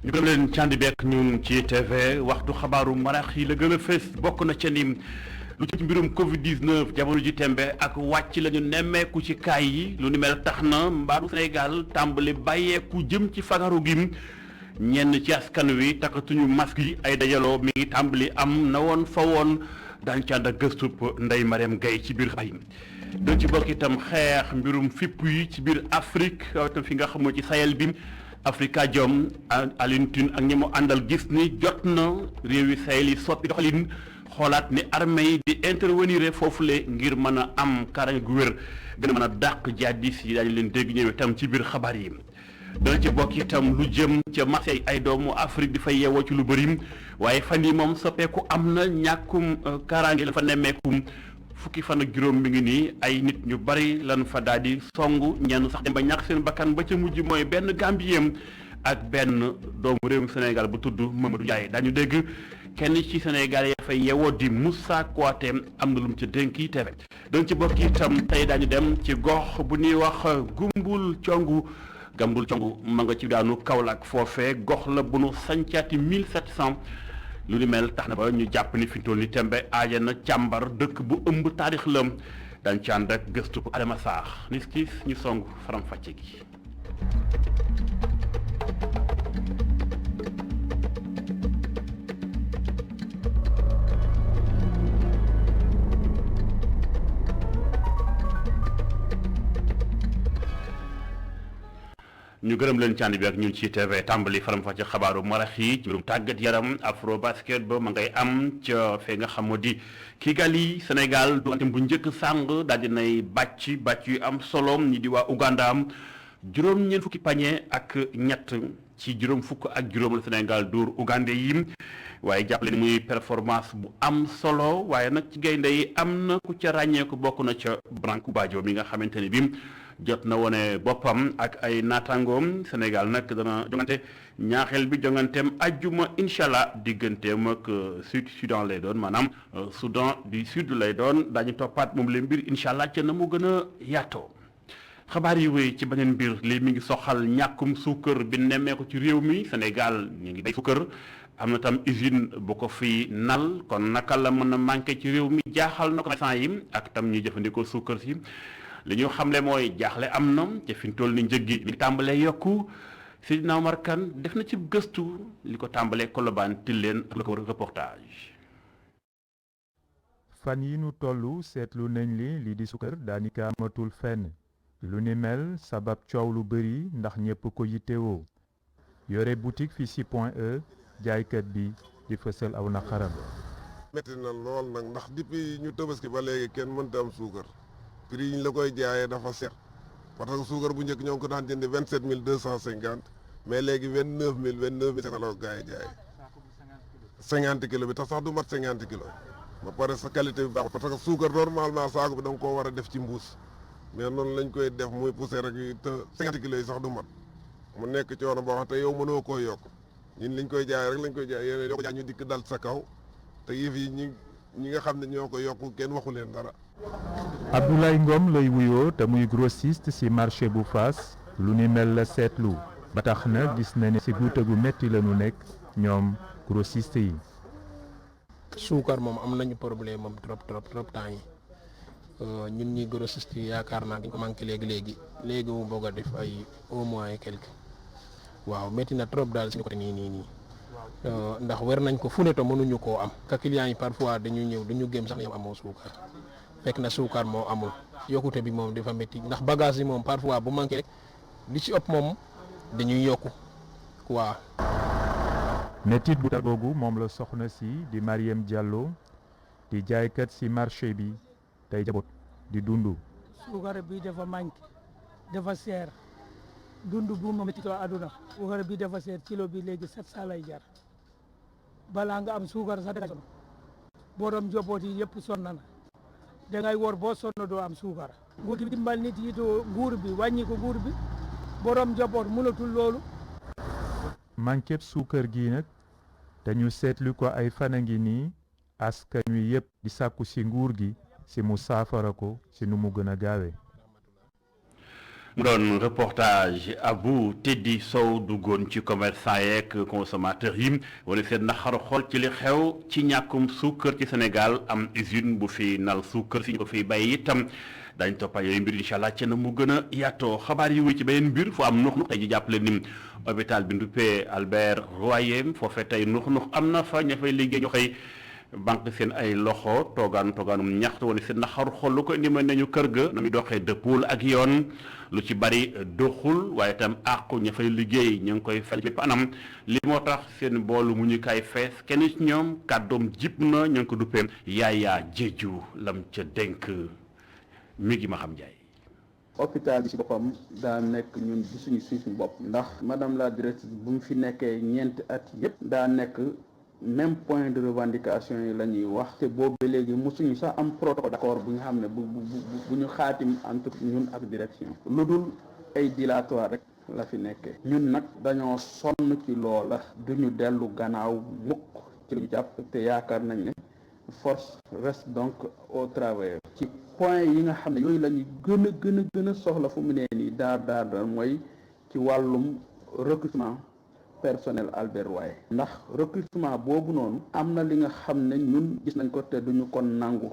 ñu gëm leen cànd beek ñun ci TV waxtu xabaaru marax yi la gën a fës bokk na ca ni lu ci mbirum Covid 19 jamono ji tembe ak wàcc la ñu nemmeeku ci kaay yi lu ni mel tax na mbaaru Sénégal tàmbali bàyyeeku jëm ci fagaru gi ñenn ci askan wi takkatuñu masque yi ay dajaloo mi ngi tàmbali am na woon fa woon daañu ci ànd ak gëstub Ndeye Mariam Gaye ci biir xay doon ci bokk itam xeex mbirum fipp yi ci biir Afrique itam fi nga xamoo ci Sahel bi Afrikajom Alioune Tine ak ñi mu àndal gis ni jot na réew yi Sahel yi soppi doxalin xoolaat ni armée yi di intervenir foofule ngir mën a am kaaraange gu wér gën a mën a dàq jihadis yi daañu leen dégg ñëw itam ci biir xabaar yi. dana ci bokk itam lu jëm ca marché ay doomu Afrique di fay yeewoo ci lu bëri waaye fan yi moom soppeeku am na ñàkkum kaaraange la fa nemmeekum fukki fan ak juróom mi ngi nii ay nit ñu bari lan fa daal di songu ñenn sax dem ba ñàkk seen bakkan ba ca mujj mooy benn Gambien ak benn doomu réewum Sénégal bu tudd Mamadou Ndiaye daañu dégg kenn ci Sénégal ya fay yeewoo di Moussa Kouaté am na lu mu ca dénk yi teewe doon ci bokk itam tey daañu dem ci gox bu ñuy wax Gumbul Congu ma nga ci daanu Kaolack foofee gox la bu nu sancaati 1700 lu ni mel tax na ba ñu jàpp ni fi mu toll ni tembe aaja na càmbar dëkk bu ëmb taarix la dañ ci ànd ak gëstu bu Adama Saax nis kis ñu song faram fàcce gi ñu gërëm leen cànd bi ak ñun ci TV tàmbali faram fàcce xabaaru marax yi ci mbirum tàggat yaram afro basket ba ma ngay am ca fee nga xam moo di Kigali Sénégal du bu njëkk sàng daal dinay bàcc yu am solo ñi di waa Uganda am juróom-ñeent fukki pañe ak ñett ci juróom fukk ak juróom la Sénégal dóor Uganda yi waaye jàppale ni muy performance bu am solo waaye nag ci gaynde yi am na ku ca ràññeeku bokk na ca Branco Badio mi nga xamante ni bi jot na wone boppam ak ay naataangoom Sénégal nag dana jongante ñaaxeel bi jonganteem ajjuma incha allah digganteem ak Soudan lay doon maanaam Soudan du Sud lay doon daañu toppaat moom leen mbir incha allah ca na mu gën a yaatoo. xabaar yi wéy ci beneen mbir lii mi ngi soxal ñàkkum suukar bi nemmeeku ci réew mi Sénégal ñu ngi bay suukar am na tam usine bu ko fi nal kon naka la mën a manqué ci réew mi jaaxal na commerçant yi ak tam ñuy jëfandikoo suukar si. li ñu xamle mooy jaaxle am na te fi mu toll ni njëg gi mi tàmbalee yokku Seydina Omar Kane def na ci gëstu li ko tàmbalee Colobane Tilène ak la ko reportage. fan yi nu tollu seetlu nañ li di sukkar daanaka amatul fenn lu ni mel sabab coow lu bëri ndax ñépp ko yittewoo yore boutique fi ci Point E jaaykat bi di fësal aw naqaram. metti na lool nag ndax depuis ñu Tabaski ba léegi kenn mënta am suukar. prix yi ñu la koy jaayee dafa seet parce que suukar bu njëkk ñoo ngi ko daan jëndee 27250 mais léegi 29000 la ko gars yi jaayee 50 kilos bi tax sax du mat 50 kilos ba pare sa qualité bi baax parce que suukar normalement saako bi da nga koo war a def ci mbuus mais noonu lañ koy def muy poussé rek te 50 kilos yi sax du mat mu nekk coono boo xam te yow mënoo koo yokk ñun liñ koy jaayee rek lañ koy jaay yéen ko jaay ñu dikk dal sa kaw te yëf yi ñi nga xam ne ñoo ko yokk kenn waxu leen dara. Abdoulaye Ngom lay wuyoo te muy grossiste ci marché bu Fass lu ni mel la seetlu ba tax na gis na ne ci guute gu metti la ñu nekk ñoom grossiste yi. suukar moom am nañu problème moom trop temps yi ñun ñi grossiste yi yaakaar naa dañ ko manqué léegi mu bëgg a def ay au moins quelque waaw metti na trop daal suñu côté nii ndax wër nañ ko fu ne te mënuñu koo am ka clients yi parfois dañuy ñëw dañu gëm sax ne yow amoo suukar. fekk na suukar moo amul yokkute bi moom dafa métti ndax bagage yi moom parfois bu manqué rek li ci ëpp moom dañuy yokku quoi. métit bu tar googu moom la soxna si di Mariam Diallo di jaaykat ci marché bi tey jaboot di dund. suukar bi dafa manqué dafa seer dund bu ma métti àdduna suukar bi dafa seer kilo bi léegi 700 lay jar balaa nga am suukar sax danga borom joboot yi yëpp sonn na. dangay wor boo sonn doo am suukar nguur gi dimbal nit yi doo nguur bi wàññi ko nguur bi borom njaboot mënatul loolu. manqué suukar gi nag dañu seetlu ko ay fan a ngi nii askan wi yépp di sàkku ci nguur gi ci mu saafara ko ci nu mu gën a gaawee. mu doon reportage Abou Teddy Sow duggoon ci commerçant yeeg consommateur yi wala seen naxaru xol ci li xew ci ñàkkum suukar ci Sénégal am usine bu fi nal suukar si ñu ko fiy bay itam dañ toppal yooyu mbir incha allah ci na mu gën a yaatoo xabaar yi wuy ci beneen mbir fu am nux-nux tey ji jàppale ni hôpital bi nduppee Albert Royer foofee tey nux-nux am na fa ña fay liggéey ñu xëy banque seen ay loxo toogaanum ñaxtu wala seen naxaru xol lu ko indi mën nañu kër ga na muy doxee dëppul ak yoon lu ci bari doxul waaye itam àqu ña fay liggéey ñu ngi koy fal bépp anam li moo tax seen boolu mu ñu kaay fees kenn ci ñoom kàddoom jib na ñu ngi ko duppee Yaya Jeeju lam ca dénk mi ngi ma xam Njaay. hôpital bi ci boppam daa nekk ñun gisuñu suñu bopp ndax madame la directrice bu mu fi nekkee ñeenti at yëpp daa nekk même point de revendication yi la ñuy wax te boobu ba léegi mosuñu sax am protocole d'accord bu nga xam ne bu ñu xaatim entre ñun ak direction lu dul ay dilatoire rek la fi nekkee ñun nag dañoo sonn ci loola duñu dellu gannaaw mukk ci lu jàpp te yaakaar nañ ne force reste donc au travail ci point yi nga xam ne yooyu la ñu gën a soxla fu mu nee nii daar mooy ci wàllum recrutement personnel Albert Royer ndax recrutement boobu noonu am na li nga xam ne ñun gis nañ ko te duñu ko nangu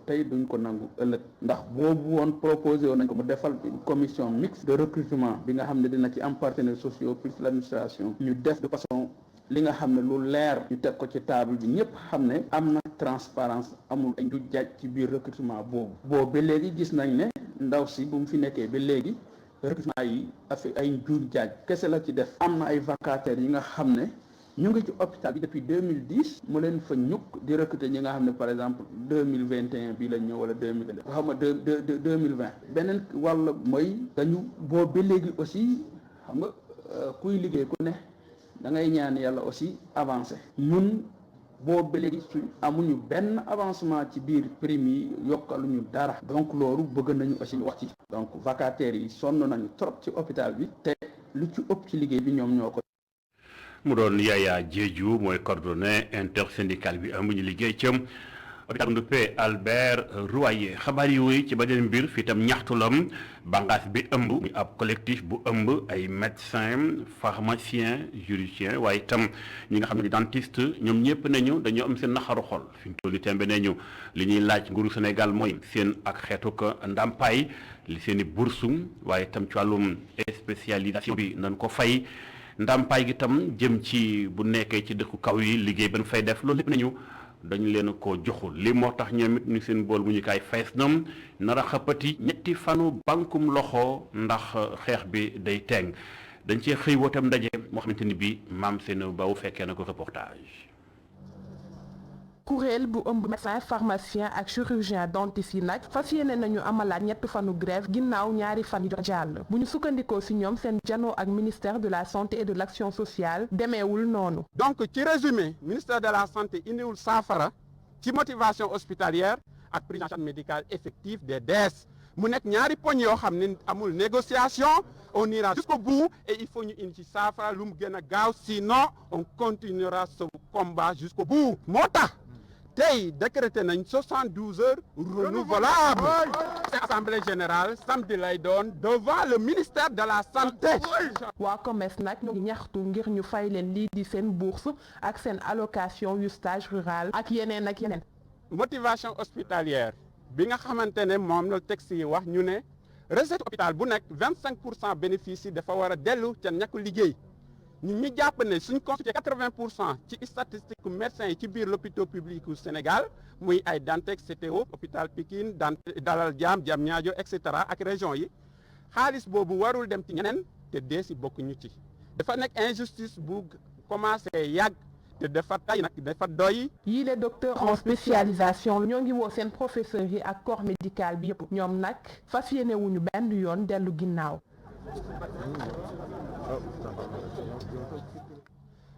tey duñu ko nangu ëllëg ndax boobu woon proposé woon nañ ko mu defal une commission mixte de recrutement bi nga xam ne dina ci am partenaires sociaux plus l'administration ñu def de façon li nga xam ne lu leer ñu teg ko ci table bi ñëpp xam ne am na transparence amul ay du jaaj ci biir recrutement boobu ba léegi gis nañ ne ndaw si bu mu fi nekkee ba léegi recrutement yi affaire ay njuuj jaaj kese la ci def am na ay vacataires yi nga xam ne ñu ngi ci hôpital bi depuis 2010 mu leen fa ñukk di recruter ñi nga xam ne par exemple 2021 bii lañ ñëw wala 2020 xam nga 2020 beneen wàll mooy dañu boo ba léegi aussi xam nga kuy liggéey ku ne da ngay ñaan yàlla aussi avancé ñun boo ba léegi suñ amuñu benn avancement ci biir prime yi yokkaluñu dara donc loolu bëgg nañu aussi wax ci donc vacataires yi sonn nañu trop ci hôpital bi te lu ci ëpp ci liggéey bi ñoom ñoo ko mu doon Yaya Jeeju mooy coordonné intersyndical bi am ñu liggéey cëm hôpital nduppee Albert Royer xabaar yi wuy ci beneen mbir fii tam ñaxtu lam bànqaas bi ëmb muy ab collectif bu ëmb ay médecins pharmaciens juristien waaye itam ñi nga xam ne dentiste ñoom ñëpp nañu dañoo am seen naxaru xol fi ñu toll tembe nañu li ñuy laaj nguuru Sénégal mooy seen ak xeetu ko ndàmpaay li seen i bursum waaye itam ci wàllum spécialisation bi nañ ko fay ndàmpaay gi tam jëm ci bu nekkee ci dëkku kaw yi liggéey ban fay def loolu lépp nañu dañu leen ko joxul li moo tax ñoom it ñu seen bool bu ñu kaay fees ñoom nar a xëppati ñetti fanu bankum loxo ndax xeex bi day teng dañ cee xëy wootam ndaje moo xamante ni bii maam seen baw fekkee na ko reportage. kuréel bu ëmb médecin pharmacien ak chirurgien dentiste yi nag fas yéene nañu amalaat ñetti fanu grève ginnaaw ñaari fan yi jàll bu ñu sukkandikoo ci ñoom seen janoo ak ministère de la santé et de l'action sociale demeewul noonu. donc ci résumé ministère de la santé indiwul saafara ci motivation hospitalière ak prise en charge médicale effective des DES mu nekk ñaari poñ yoo xam ne amul négociation on ira jusqu'au bout et il faut ñu indi ci saafara lu mu gën a gaaw sinon on continuera ce combat jusqu'au bout moo tax. tey décrété nañ 72 heures renouvelables c'est assemblée générale samedi lay doon devant le ministère de la santé. waa commerce nag ñu ngi ñaxtu ngir ñu fay leen lii di seen bourse ak seen allocation yu stage rural ak yeneen ak yeneen. motivation hospitalière bi nga xamante ne moom la texte yi wax ñu ne recette hôpital bu nekk 25% bénéfice yi dafa war a dellu ca ñàkk liggéey. ñun ñu jàpp ne suñ consulté 80% ci statistique médecins yi ci biir l'hôpital public du Sénégal muy ay Dantec CTO hôpital Pikine Dalal Jamm Diamniadio et cetera ak région yi xaalis boobu warul dem ci ñeneen te dee si bokk ñu ci dafa nekk injustice bu commencé yàgg te dafa tay nag dafa doy. yii les docteurs en spécialisation ñoo ngi woo seen professeurs yi ak corps médical bi yëpp ñoom nag fas yéene wuñu benn yoon dellu ginnaaw.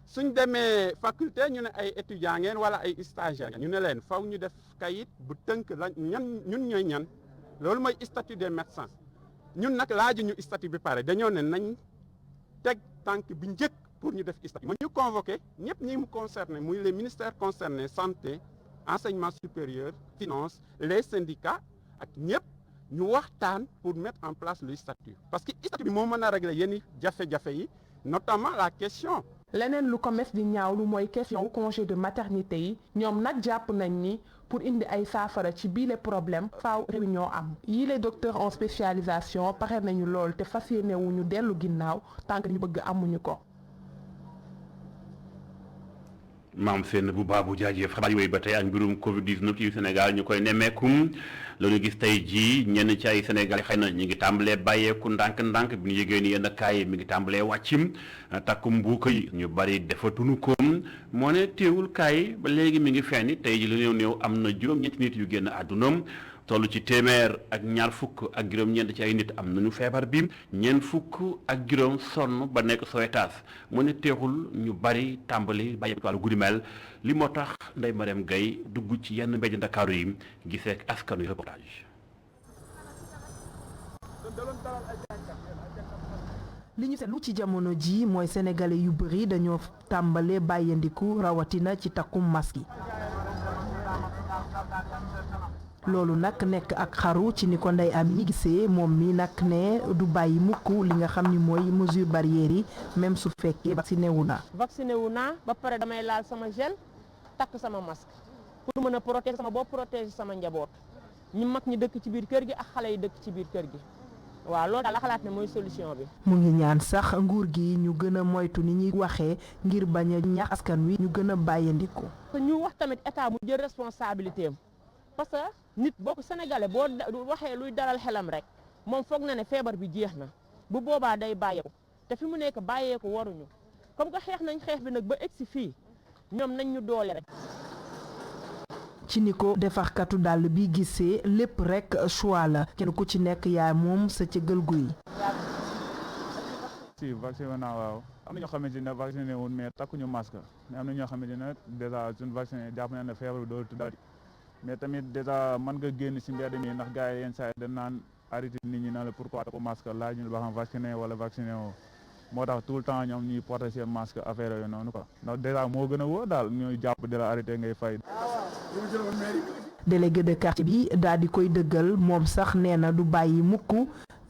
suñ demee faculté ñu ne ay étudiants ngeen wala ay stagiaires ñu ne leen faw ñu def kayit bu tënk la ñun ñooy ñan loolu mooy statut des médecins ñun nag laaju ñu statut bi pare dañoo ne nañ teg tànk bi njëkk pour ñu def statut ma ñu convoqué ñëpp ñi mu concerné muy les ministères concernés santé enseignement supérieur finance les syndicats ak ñëpp ñu waxtaan pour mettre en place le statut parce que statut bi moo mën a régler yenn jafe-jafe yi notamment la question. leneen lu COMES di ñaawlu mooy question congé de maternité yi ñoom nag jàpp nañ ni pour indi ay saafara ci biile problème faaw réunion am yile docteur en spécialisation pare nañu lool te fas yéene wu ñu dellu ginnaaw tant que ñu bëgg amuñu ko. maam seen bu baabu jaajëf xabaar yooyu ba tey ak mbirum Covid 19 ci Sénégal ñu koy nemmeekum la ñu gis tey jii ñenn ci ay Sénégal xëy na ñu ngi tàmbalee bàyyeeku ndànk-ndànk bi ñu yëgee ni yenn kaay yi mi ngi tàmbalee wàccim takkum mbuuka yi ñu bari defatuñu ko moo ne teewul kaay ba léegi mi ngi feeñ tey ji lu néew am na juróom-ñetti nit yu génn àddunaam toll ci téeméer ak ñaar fukk ak juróom-ñeent ci ay nit am nañu feebar bi ñeent fukk ak juróom sonn ba nekk Sowétas mu ne teexul ñu bari tàmbali bàyyi wàllu guddi mel li moo tax Ndeye Mariam Gaye dugg ci yenn mbéj Ndakaaru yi gisee ak askanu reportage. li ñu seetlu ci jamono ji mooy sénégalais yu bëri dañoo tàmbale bàyyandiku rawatina ci takkum masque yi. loolu nag nekk ak xaru ci ni ko Ndeye Amy gisee moom mi nag ne du bàyyi mukk li nga xam ni mooy mesure barrière yi même su fekkee vacciné wu na. vacciné wu naa ba pare damay laal sama gel takk sama masque pour mën a protéger sama bopp protéger sama njaboot ñi mag ñi dëkk ci biir kër gi ak xale yi dëkk ci biir kër gi waaw loolu daal la xalaat ne mooy solution bi. mu ngi ñaan sax nguur gi ñu gën a moytu ni ñuy waxee ngir bañ a ñaax askan wi ñu gën a bàyyandiku. ñu wax tamit état mu jël responsabilité am parce que nit boo ko sénégalais boo waxee luy dalal xelam rek moom foog na ne feebar bi jeex na bu boobaa day bàyyeeku te fi mu nekk bàyyeeku waruñu comme que xeex nañ xeex bi nag ba egsi fii ñoom nañ ñu doole rek. ci ni ko defarkatu dàll bi gisee lépp rek choix la kenn ku ci nekk yaay moom sa cëggal guy. si vacciné naa waaw am na ñoo xamante ne vacciné wuñ mais takkuñu masque mais am na ñoo xamante ne dèjà suñu vacciné jàpp nañ ne feebar bi dootul daal mais tamit dèjà mën nga génn si mbedd mi ndax gars yi yenn saa yi dañ naan arrêté nit ñi na la pourquoi takku masque laaj ñu ba xam vacciné wala vacciné woo moo tax tout le temps ñoom ñuy porter seen masque affaire yooyu noonu quoi ndax dèjà moo gën a wóor daal ñuy jàpp di la arrêté ngay fay. délégué de quartier bi daal di koy dëggal moom sax nee na du bàyyi mukk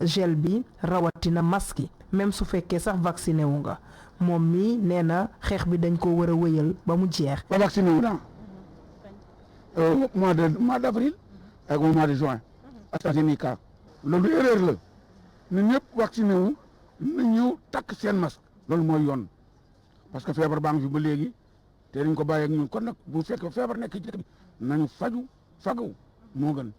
gel bi rawatina masque yi même su fekkee sax vacciné wu nga moom mi nee na xeex bi dañ ko war a wëyal ba mu jeex. ba vacciné wu naa mois d'avril ak mois de juin AstraZeneca loolu erreur la ñun ñëpp vacciné wu na ñëw takk seen masque loolu mooy yoon parce que feebar baa ngi fi ba léegi te dañ ko bàyyi ak ñun kon nag bu fekkee feebar nekk ci dëkk bi nañu fagaw moo gën.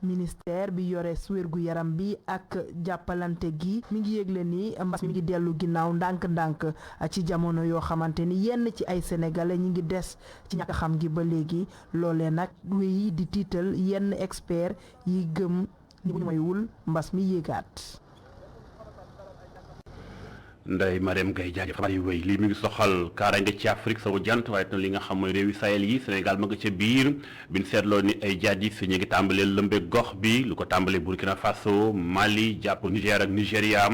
ministère bi yore wérgu yaram bi ak jàppalante gi mi ngi yëgle ni mbas mi ngi dellu ginnaaw ndànk-ndànk ci jamono yoo xamante ni yenn ci ay sénégalais ñi ngi des ci ñàkk xam gi ba léegi loolee nag wéy di tiital yenn expert yi gëm ni bu ñu moywul mbas mi yéegaat. Ndeye Mariam Gaye jaajëf xabaar yu wéy lii mi ngi soxal kaaraange ci Afrique sowu jant waaye itam li nga xam mooy réewi Sahel yi Sénégal ma nga ca biir bi ñu seetloo ni ay jihadistes ñu ngi tàmbalee lëmbe gox bi lu ko tàmbalee Burkina Faso Mali jàpp Niger ak Nigéria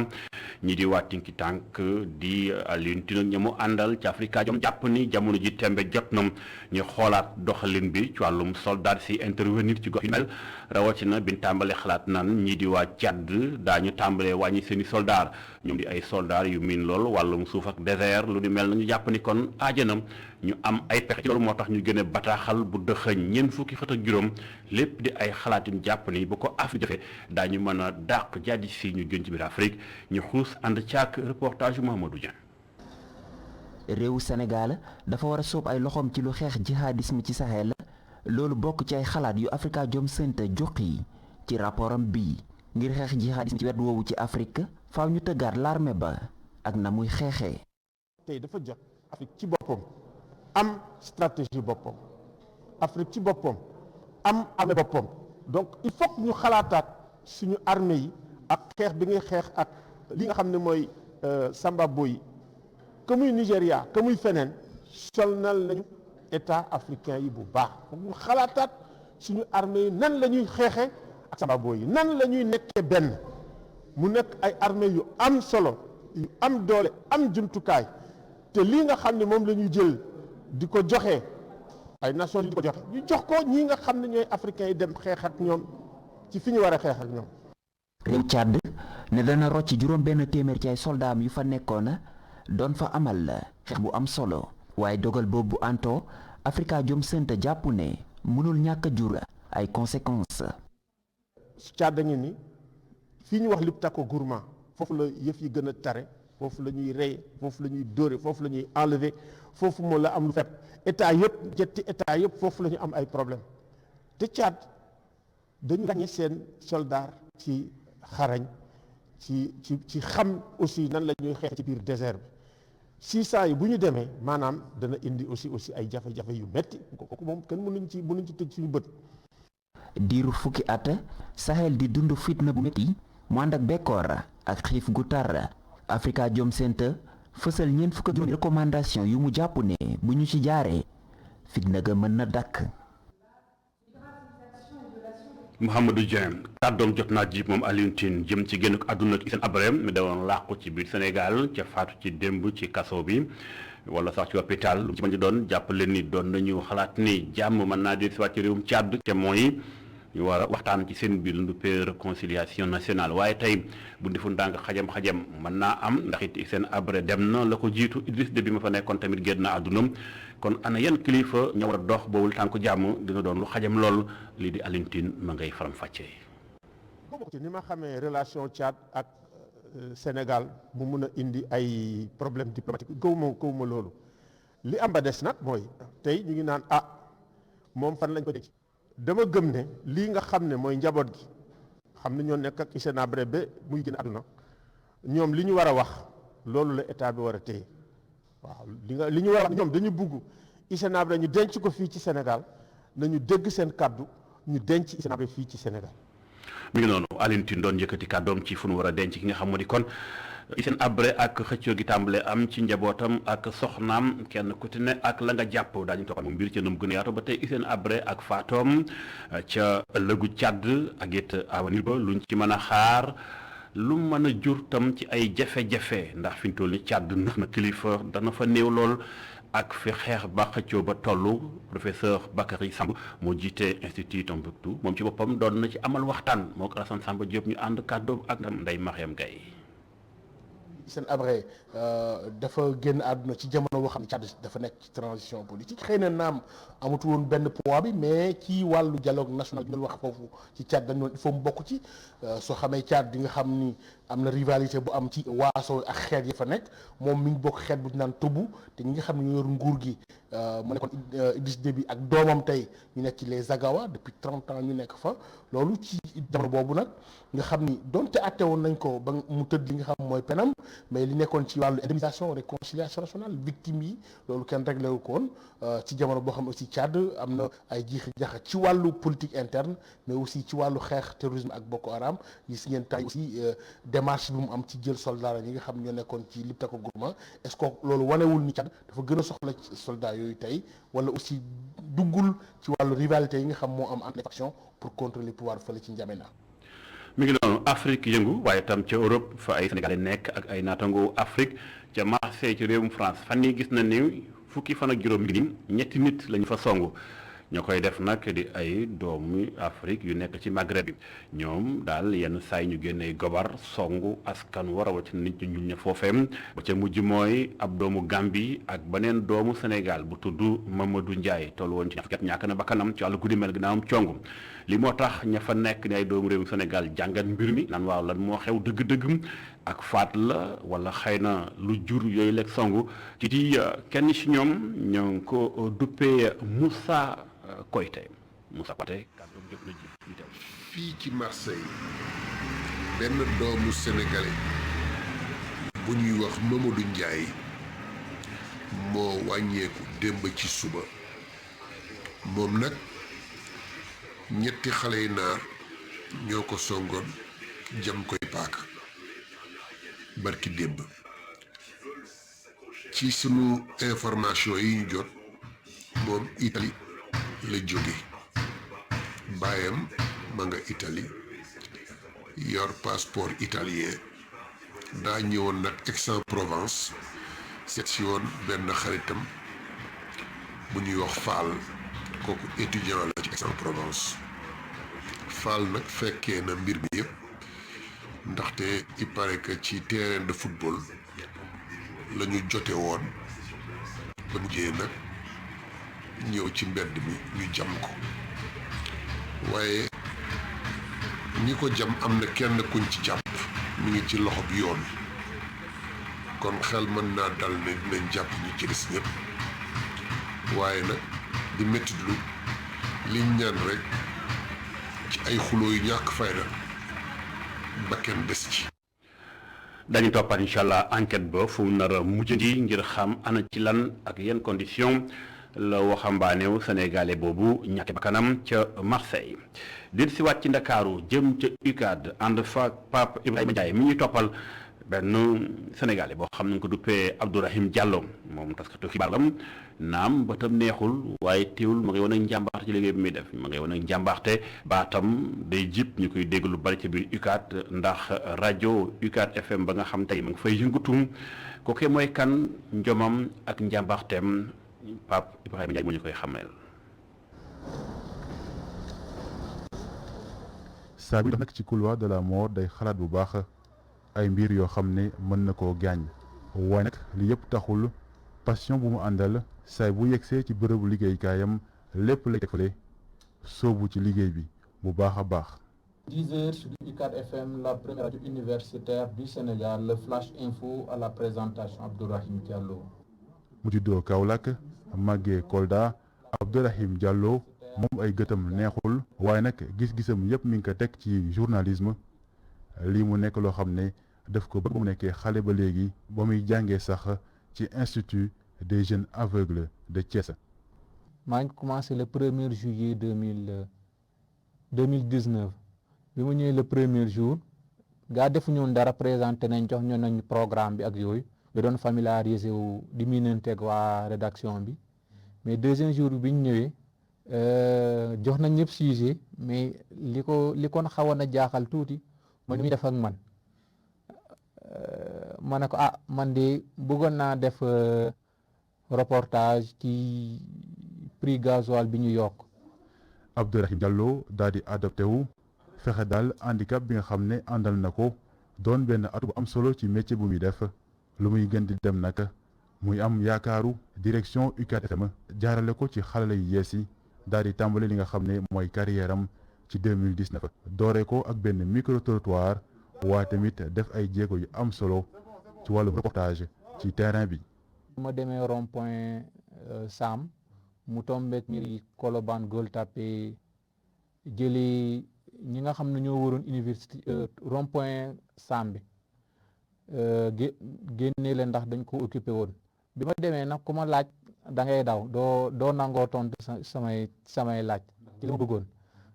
ñi di waa Tinki Tank di Alioune Tine ak ña mu àndal ci Afrika jom jàpp ni jamono ji tembe jot na ñu xoolaat doxalin bi ci wàllum soldat si intervenir ci gox yu mel rawatina bi ñu tàmbalee xalaat naan ñi di waa Tchad daañu tàmbalee wàññi seen i soldat ñoom di ay soldat yu miin lool wàllum suuf ak désert lu ni mel na ñu jàpp ni kon aajanam ñu am ay pexe ci loolu moo tax ñu gën bataaxal bu dëxëñ ñeent fukki xët ak juróom lépp di ay xalaatin jàpp ni bu ko Afrique defee daañu mën a dàq jaddi si ñu gën ci biir Afrique ñu xuus ànd caak reportage Mouhamadou Dieng. réewu Sénégal dafa war a sóob ay loxoom ci lu xeex jihadisme ci Sahel loolu bokk ci ay xalaat yu Afrikajom Center joxe ci rapportam bii ngir xeex jihadisme ci wet woowu ci Afrique faaw ñu tëggaat l'armée ba ak na muy xeexee. tey dafa jot Afrique ci boppam am stratégie boppam Afrique ci boppam am armée boppam donc il faut que ñu xalaataat suñu armée yi ak xeex bi ngay xeex ak li nga xam ne mooy Samba Boy que muy Nigéria que muy feneen solnal nañu état africain yi bu baax foog ñu xalaataat suñu armée yi nan la ñuy xeexee ak Samba Boy yi nan la ñuy nekkee benn mu nekk ay armée yu am solo yu am doole am jumtukaay te lii nga xam ne moom la ñuy jël di ko joxe ay Nations Unies di ko joxe ñu jox ko ñi nga xam ne ñooy africains yi dem xeex ak ñoom ci fi ñu war a xeex ak ñoom. réew Tchad ne dana rocc juróom benn téeméer ci ay soldaam yu fa nekkoon doon fa amal xeex bu am solo waaye dogal boobu bu anto Afrikajom Center jàpp ne mënul ñàkk a jur ay conséquences. Tchad ngi ni fii ñu wax Liptako Gourma foofu la yëf yi gën a tare foofu la ñuy rey foofu la ñuy dóore foofu la ñuy enlever foofu moo la am lu fepp état yëpp jetti état yëpp foofu la ñu am ay problème te Tchad dañu gagné seen soldat ci xarañ ci xam aussi nan la ñuy xeex ci biir désert bi 600 yi bu ñu demee maanaam dana indi aussi ay jafe-jafe yu metti kooku moom kenn mënuñ ci tëj suñu bët. diiru fukki at Sahel di dund fitna bu metti mu ànd ak bekkoor ak xiif gu tar Afrikajom Center fësal ñeent fukk ak juróomi recommandation yu mu jàpp ne bu ñu ci jaaree fitna ga mën na dakk. Mouhamadou Dieng kàddoom jot naa jiib moom Alioune Tine jëm ci génn àdduna ci seen Abraham mi dawoon làqu ci biir Sénégal ca faatu ci démb ci kaso bi wala sax ci hôpital lu ci mën di doon jàppale ni doon nañu xalaat ni jàmm mën naa di si wàcc réewum Tchad te mooy ñu war a waxtaan ci seen biir lu nduppee réconciliation nationale waaye tey bu defu ndànk xajam-xajam mën naa am ndax it seen abré dem na la ko jiitu Idriss Déby ma fa nekkoon tamit génn na àdduna kon ana yan kilifa ñoo war a dox boobul tànku jàmm dina doon lu xajam lool lii di Alioune Tine ma ngay faram fàccee. ni ma xamee relation Tchad ak Sénégal mu mun a indi ay problème diplomatique gaw ma loolu li am ba des nag mooy tey ñu ngi naan moom fan lañ ko denc dama gëm ne lii nga xam ne mooy njaboot gi xam ne ñoo nekk ak Hissène Habré ba muy génn àdduna ñoom li ñu war a wax loolu la état bi war a téye waaw li ñu war a wax ñoom dañu bugg Hissène Habré ñu denc ko fii ci Sénégal nañu dégg seen kàddu ñu denc Hissène Habré fii ci Sénégal. mi ngi noonu Alioune Tine doon yëkkati kàddoom ci fu nu war a denc ki nga xam moo di kon Hissène Habré ak xëccoo gi tàmbale am ci njabootam ak soxnaam kenn ku ci ne ak la nga jàpp daañu toppal moom mbir ca num gën a yaatu ba tey Hissène Habré ak faatoom ca ëllëgu Tchad ak it avenir ba luñ ci mën a xaar lu mën a jur tam ci ay jafe-jafe ndax fi ñu toll ni Tchad ndax na kilifa dana fa néew lool ak fi xeex ba xëccoo ba toll professeur Bakary Samb moo jiite institut Tombouctou moom ci boppam doon na ci amal waxtaan moo ko Alassane Samba Diop ñu ànd kàddoom ak Ndeye Mariam Gaye. Hissène Habré dafa génn àdduna ci jamono boo xam ne Tchad dafa nekk ci transition politique xëy na naam amatu woon benn poids bi mais ci wàllu dialogue national bi ñu wax foofu ci Tchad dañu il faut mu bokk ci soo xamee Tchad di nga xam ni am na rivalité bu am ci waaso ak xeet ya fa nekk moom mi ngi bokk xeet bu ñu naan Toubou te ñi nga xam ne ñu yor nguur gi mu nekkoon Idriss Déby ak doomam tey ñu nekk ci les Zagawa depuis 30 ans ñu nekk fa loolu ci jamono boobu nag nga xam ni donte àtte woon nañ ko ba mu tëdd li nga xam mooy penam mais li nekkoon ci wàllu indemnisation réconciliation nationale victimes yi loolu kenn réglé wu ko woon ci jamono boo xam ne aussi Tchad am na ay jiixi jaxa ci wàllu politique interne mais aussi ci wàllu xeex terrorisme ak Boko Haram gis ngeen tey aussi démarche bi mu am ci jël soldat yi nga xam ñoo nekkoon ci Liptako Gourma est-ce que loolu wanewul ni Tchad dafa gën a soxla soldat yooyu tey wala aussi duggul ci wàllu rivalité yi nga xam moo am entre les factions pour contrôler pouvoir fële ci N'Djamena. mi ngi noonu Afrique yëngu waaye tam ca Europe fa ay Sénégalais nekk ak ay naatango Afrique ca Marseille ci réewum France fan yi gis na ni fukki fan ak juróom yi ñetti nit lañu fa songu ñoo koy def nag di ay doomu Afrique yu nekk ci Maghreb bi ñoom daal yenn saay ñu génnee gobar songu askan wa rawatina nit ñu ñuul ña foofeem ba ca mujj mooy ab doomu Gambie ak beneen doomu Sénégal bu tudd Mamadou Ndiaye toll woon ci ñaar fukki at ñàkk na bakkanam ci wàllu guddi mel ginnaawam congu li moo tax ña fa nekk ni ay doomu réewum Sénégal jàngat mbir mi naan waaw lan moo xew dëgg-dëgg ak faat la wala xëy na lu jur yooyu lekk songu ci di kenn ci ñoom ñoo ngi ko duppee Moussa Koyte Moussa Koyte kàddu jot na ji fii ci Marseille benn doomu sénégalais bu ñuy wax Mamadou Ndiaye moo wàññeeku démb ci suba moom nag ñetti xale yu naar ñoo ko songoon jam koy paaka barki démb ci sunu information yi ñu jot moom Italie la jóge baayam ma nga Italie yor passeport italien daa ñëwoon nag Aix-en-Provence seet si woon benn xaritam bu ñuy wax Fall kooku étudiant la ci Aix-en-Provence. Fall nag fekkee na mbir bi yëpp ndaxte il paraît que ci terrain de football la ñu jote woon ba mujjee nag ñëw ci mbedd mi ñu jam ko waaye ñi ko jam am na kenn kuñ ci jàpp mi ngi ci loxo bi yoon kon xel mën naa dal ne dinañ jàpp ñu ci des ñëpp waaye nag di mettitlu liñ ñaan rek ci ay xuloo yu ñàkk fayda ba kenn des ci. dañu toppaat incha allah enquête ba fu mu nar a mujjandi ngir xam ana ci lan ak yenn condition la waxambaanew sénégalais boobu ñàkk bakkanam ca Marseille. dir si waat ci Ndakaaru jëm ca UCAD ànd fa Pape Ibrahima Ndiaye mi ñuy toppal benn sénégalais boo xam ne ko duppee Abdourahim Diallo moom taskatu xibaar lam naam ba tam neexul waaye teewul ma ngay wane ak njàmbaarte ci liggéey bi muy def ma ngay wane ak njàmbaarte baatam day jip ñu koy dégg lu bari ci biir UCAD ndax rajo UCAD FM ba nga xam tey ma nga fay yëngatu kooke mooy kan njomam ak njàmbaarteem Pape Ibrahima Ndiaye moo ñu koy xameel. saa bi dafa nekk ci couloir de la mort day xalaat bu baax ay mbir yoo xam ne mën na koo gaañ waaye nag li yëpp taxul passion bu mu àndal saay bu yegsee ci bërëbu liggéeykaayam lépp lay defale soobu ci liggéey bi bu baax a baax. 10 heures sur UCAD FM, la première radio universitaire du Sénégal, le Flash Info à la présentation Abdourahim Diallo. mu juddoo Kaolack màggee Kolda Abdourahim Diallo moom ay gëtam neexul waaye nag gis-gisam yëpp mi ngi ko teg ci journalisme lii mu nekk loo xam ne daf ko bëgg mu nekkee xale ba léegi ba muy jàngee sax ci institut des jeunes aveugles de Thiès. maa ngi commencé le 1er juillet 2019 bi mu ñëwee le premier jour gaa defu ñoon dara présenté nañ jox ñoo nañ programme bi ak yooyu da doon familiariser wu di miinanteeg waa rédaction bi mais deuxième jour bi ñu ñëwee jox nañ ñëpp sujet mais li kon xawoon a jaaxal tuuti mooy li muy def ak man ma ne ko man de bëggoon naa def reportage ci prix gasoil bi ñu yokk. Abdourahim Diallo daal di adopté wu fexe daal handicap bi nga xam ne àndal na ko doon benn atu bu am solo ci métier bu muy def lu muy gën di dem nag muy am yaakaaru direction UCAD FM jaarale ko ci xarala yu yees yi daal di tàmbali li nga xam ne mooy carrière am ci 2019 doore ko ak benn micro trottoir waaye tamit def ay jéego yu am solo ci wàllu reportage ci terrain bi. ma demee rond point Sam mu tombeek miri Colobane Gueule Tapée jëlee ñi nga xam ne ñoo waroon université rond point Sam bi génnee leen ndax dañ ko occupé woon bi ma demee nag ku ma laaj da ngay daw doo nangoo tontu samay laaj ci li ma bëggoon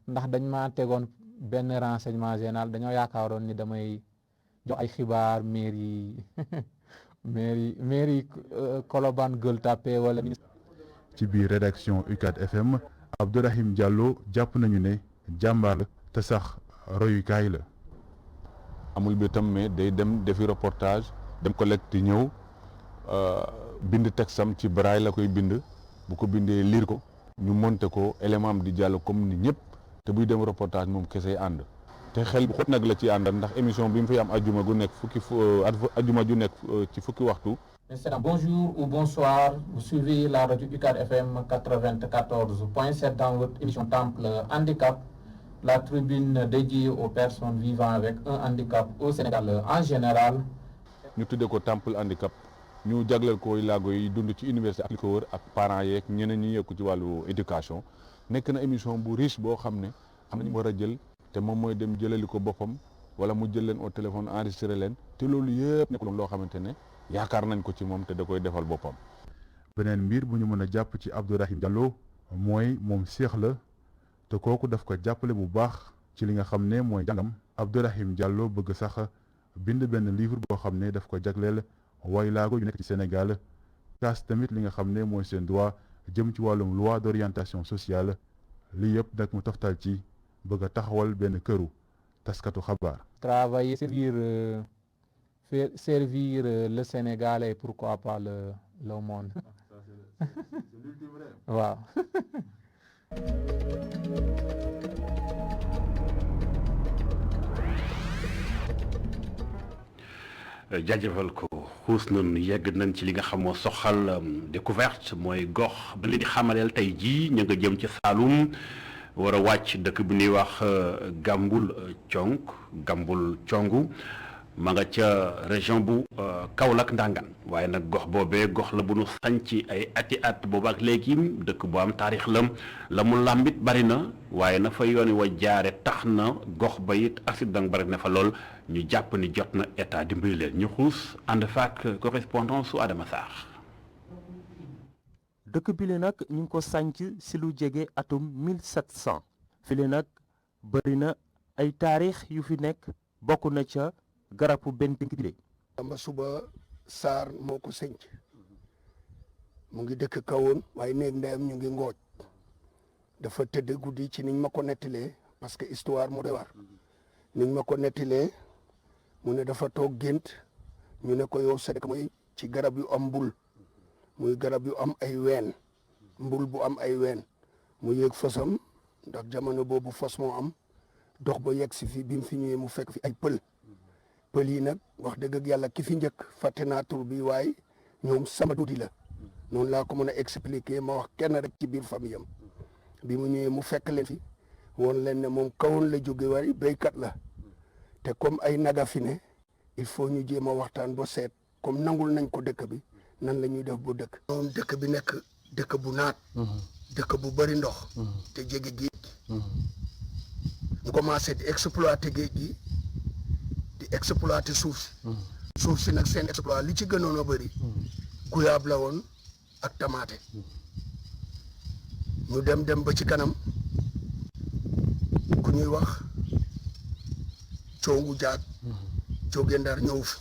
ndax dañ ma tegoon benn renseignement général dañoo yaakaaroon ni damay jox ay xibaar mairie Colobane Gueule Tapée wala ci biir rédaction UCAD FM Abdourahim Diallo jàpp nañu ne jàmbaar la te sax royukaay la. amul bi tam mais day dem defi reportage dem collecte ñëw bind texam ci braille la koy bind bu ko bindee lire ko ñu monter ko élément am di jàll comme ni ñëpp te buy dem reportage moom kese ànd te xel bu xóot nag la ci àndal ndax émission bi mu fi am ajuma gu nekk ajuma ju nekk ci fukki waxtu. Bonjour ou bonsoir, vous suivez la radio UCAD FM 94.7 dans votre émission Temple Handicap, la tribune dédiée aux personnes vivant avec un handicap au Sénégal en général. ñu tuddee ko Temple Handicap ñu jagleel ko laago yi dund ci université ak li ko wër ak parents yeeg ñeneen ñi yëkku ci wàllu éducation nekk na émission bu riche boo xam ne am nañu war a jël te moom mooy dem jëlali ko boppam wala mu jël leen au téléphone enregistré leen te loolu yëpp nekkul loo xamante ne yaakaar nañ ko ci moom te da koy defal boppam. beneen mbir bu ñu mën a jàpp ci Abdourahim Diallo mooy moom seex la te kooku daf ko jàppale bu baax ci li nga xam ne mooy jàngam. Abdourahim Diallo bëgg sax bind benn livre boo xam ne daf ko jagleel way laago yu nekk ci Sénégal kaas tamit li nga xam ne mooy seen droit jëm ci wàllum loi d'orientation sociale lii yëpp nag mu toftal ci bëgg a taxawal benn këru taskatu xabaar. Travailler servir le Sénégal et pourquoi pas le monde. waaw jaajëfal ko xuus nañu yegg nañ ci li nga xam moo soxal découverte mooy gox ba leen di xamaleel tey jii ñu nga jëm ci Saloum war a wàcc dëkk bu ñuy wax Gambul Congu ma nga ca région bu Kaolack Ndangan waaye nag gox boobee gox la bu nu sanc ay ati at boobu ak léegi dëkk bu am taarix la mu làmbit bari na waaye na fa yoon wa jaare tax na gox ba it accident bari na fa lool ñu jàpp ni jot na état dimbali leen ñu xuus ànd faak correspondant su Adama Sarr. dëkk bi le nag ñu ngi ko sanc si lu jege atum 1700 fi le nag bari na ay taarix yu fi nekk bokk na ca garabu benn bile. Samba Suba Sarr moo ko sënc mu ngi dëkk kawoon waaye néeg ndeyam ñu ngi ngooj dafa tëdd guddi ci niñ ma ko nettalee parce que histoire moo doy waar niñ ma ko nettalee mu ne dafa toog gént ñu ne ko yow sa dëkk mooy ci garab yu am mbul muy garab yu am ay ween mbul bu am ay ween mu yéeg fosam ndax jamono boobu fos moo am dox ba yegg si fi bi mu fi ñëwee mu fekk fi ay pël yi nag wax dëgg ak yàlla ki fi njëkk fàtte naa tur bi waaye ñoom sama tuuti la noonu laa ko mën a expliquer ma wax kenn rek ci biir famille am bi mu ñëwee mu fekk leen fi woon leen ne moom kawoon la jóge waaye béykat la te comme ay naga fi ne il faut ñu jéem a waxtaan ba seet comme nangul nañ ko dëkk bi nan la ñuy def bu dëkk. moom dëkk bi nekk dëkk bu naat. dëkk bu bëri ndox. te jege géej gi. mu commencé di exploiter géej gi di exploiter suuf si. suuf si nag seen exploit li ci gënoon a bëri. guyaab la woon ak tamaate. ñu dem ba ci kanam ku ñuy wax Congu Jaag. jóge Ndar ñëw fi.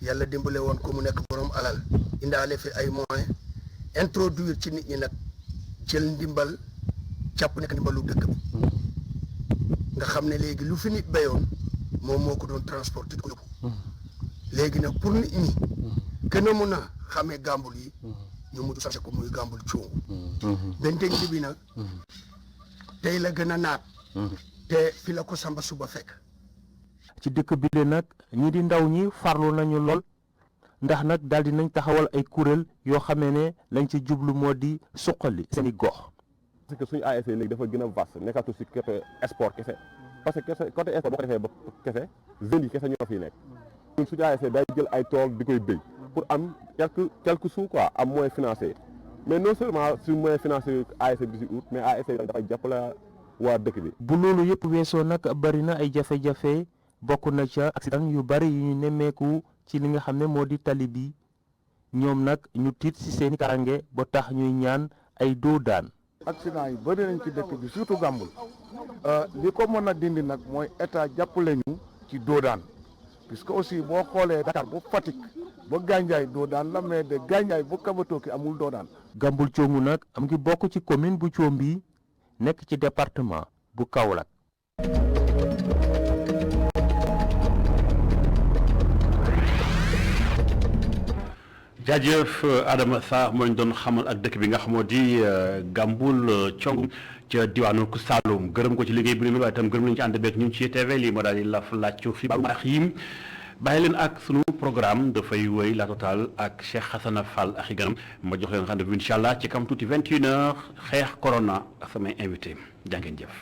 yàlla dimbale woon ko mu nekk borom alal indaale fi ay moyens introduire ci nit ñi nag jël ndimbal jàpp nekk ndimbalu dëkk bi nga xam ne léegi lu fi nit béyoon moom moo ko doon transporter di ko yóbbu léegi nag pour nit ñi gën a mun a xamee gàmbul yi ñu mujj sase ko muy gàmbul Congu benteñ bi nag tey la gën a naat te fi la ko Samba Suba fekk ci dëkk bi le nag ñi di ndaw ñi farlu nañu lool ndax nag daal di nañ taxawal ay kuréel yoo xamee ne lañ ci jublu moo di suqali seeni gox. parce que suñu ASC léegi dafa gën a vaste nekkatu si côté sport kese parce que kese côté sport boo ko defee ba kese jeunes yi kese ñoo fi nekk ñun suñu ASC day jël ay tool di koy béy pour am quelques sous quoi am moyen financier mais non seulement su moyen financier ASC bi si ut mais ASC dafay jàppale waa dëkk bi. bu loolu yëpp weesoo nag bari na ay jafe-jafe. bokk na ca accident yu bari yu ñu nemmeeku ci li nga xam ne moo di tali bi ñoom nag ñu tiit ci seeni karange ba tax ñuy ñaan ay doo daan. accident yi bari nañ ci dëkk bi surtout Gambul li ko mën a dindi nag mooy état jàppale ñu ci doo daan puisque aussi boo xoolee Dakar ba Fatick ba Gandiaye doo daan la mais de Gandiaye ba Kabatoki amul doo daan. Gambul Congu nag am ngi bokk ci commune bu Combi nekk ci département bu Kaolack. jaajëf Adama Sarr moo ñu doon xamal ak dëkk bi nga xamoo di Gambul Congu ca diwaanu Saloum gërëm ko ci liggéey bi waaye itam gërëm nañu ci ànd beeg ñun ci TV lii moo daal di laf laajcu xibaar baax yi bàyyi leen ak sunu programme dafay wéy la total ak Cheikh Hassana Fall ak i ganam ma jox leen rendez-vous incha allah ci kam tuuti 21h xeex corona ak samay invité jaa ngeen jëf.